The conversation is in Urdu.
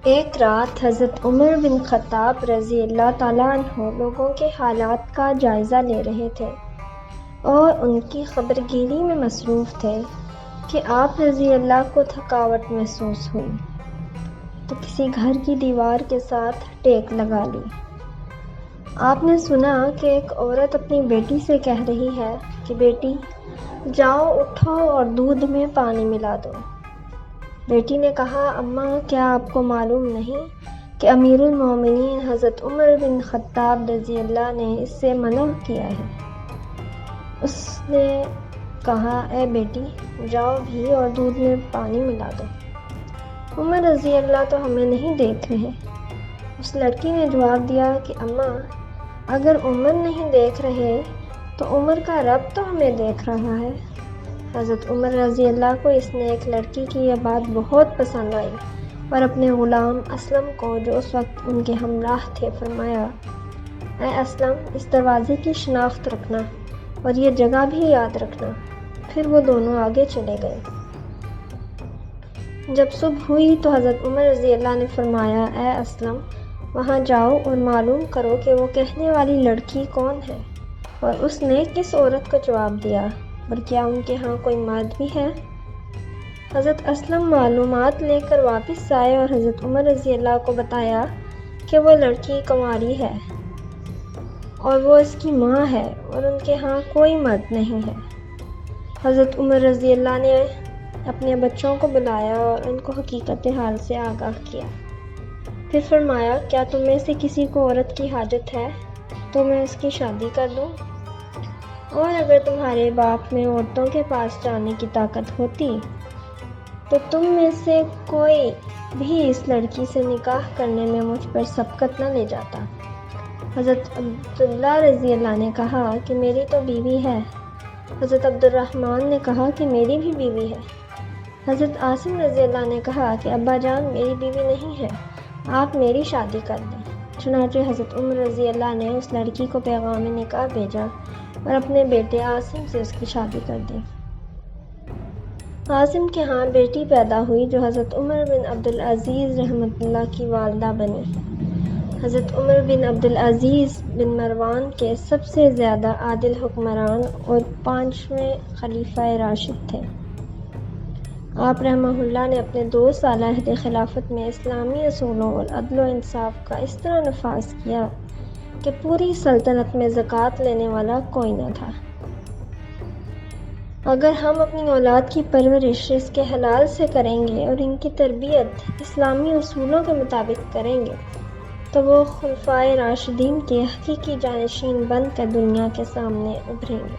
ایک رات حضرت عمر بن خطاب رضی اللہ تعالیٰ عنہ لوگوں کے حالات کا جائزہ لے رہے تھے اور ان کی خبرگیری میں مصروف تھے کہ آپ رضی اللہ کو تھکاوٹ محسوس ہوئی تو کسی گھر کی دیوار کے ساتھ ٹیک لگا لی۔ آپ نے سنا کہ ایک عورت اپنی بیٹی سے کہہ رہی ہے کہ بیٹی جاؤ اٹھو اور دودھ میں پانی ملا دو۔ بیٹی نے کہا اماں کیا آپ کو معلوم نہیں کہ امیر المومنین حضرت عمر بن خطاب رضی اللہ نے اس سے منع کیا ہے۔ اس نے کہا اے بیٹی جاؤ بھی اور دودھ میں پانی ملا دو۔ عمر رضی اللہ تو ہمیں نہیں دیکھ رہے۔ اس لڑکی نے جواب دیا کہ اماں اگر عمر نہیں دیکھ رہے تو عمر کا رب تو ہمیں دیکھ رہا ہے۔ حضرت عمر رضی اللہ کو اس نے ایک لڑکی کی یہ بات بہت پسند آئی اور اپنے غلام اسلم کو جو اس وقت ان کے ہمراہ تھے فرمایا اے اسلم اس دروازے کی شناخت رکھنا اور یہ جگہ بھی یاد رکھنا۔ پھر وہ دونوں آگے چلے گئے۔ جب صبح ہوئی تو حضرت عمر رضی اللہ نے فرمایا اے اسلم وہاں جاؤ اور معلوم کرو کہ وہ کہنے والی لڑکی کون ہے اور اس نے کس عورت کو جواب دیا اور کیا ان کے ہاں کوئی مرد بھی ہے۔ حضرت اسلم معلومات لے کر واپس آئے اور حضرت عمر رضی اللہ کو بتایا کہ وہ لڑکی کنواری ہے اور وہ اس کی ماں ہے اور ان کے ہاں کوئی مرد نہیں ہے۔ حضرت عمر رضی اللہ نے اپنے بچوں کو بلایا اور ان کو حقیقت حال سے آگاہ کیا۔ پھر فرمایا کیا تم میں سے کسی کو عورت کی حاجت ہے تو میں اس کی شادی کر دوں، اور اگر تمہارے باپ میں عورتوں کے پاس جانے کی طاقت ہوتی تو تم میں سے کوئی بھی اس لڑکی سے نکاح کرنے میں مجھ پر سبقت نہ لے جاتا۔ حضرت عبداللہ رضی اللہ نے کہا کہ میری تو بیوی ہے۔ حضرت عبد الرحمن نے کہا کہ میری بھی بیوی ہے۔ حضرت عاصم رضی اللہ نے کہا کہ ابا جان میری بیوی نہیں ہے، آپ میری شادی کر دیں۔ چنانچہ حضرت عمر رضی اللہ نے اس لڑکی کو پیغام نکاح بھیجا اور اپنے بیٹے عاصم سے اس کی شادی کر دی۔ عاصم کے ہاں بیٹی پیدا ہوئی جو حضرت عمر بن عبدالعزیز رحمۃ اللہ کی والدہ بنی۔ حضرت عمر بن عبدالعزیز بن مروان کے سب سے زیادہ عادل حکمران اور 5ویں خلیفہ راشد تھے۔ آپ رحمہ اللہ نے اپنے 2 سالہ عہد خلافت میں اسلامی اصولوں اور عدل و انصاف کا اس طرح نفاذ کیا کہ پوری سلطنت میں زکوٰۃ لینے والا کوئی نہ تھا۔ اگر ہم اپنی اولاد کی پرورش اس کے حلال سے کریں گے اور ان کی تربیت اسلامی اصولوں کے مطابق کریں گے تو وہ خلفائے راشدین کے حقیقی جانشین بن کر دنیا کے سامنے ابھریں گے۔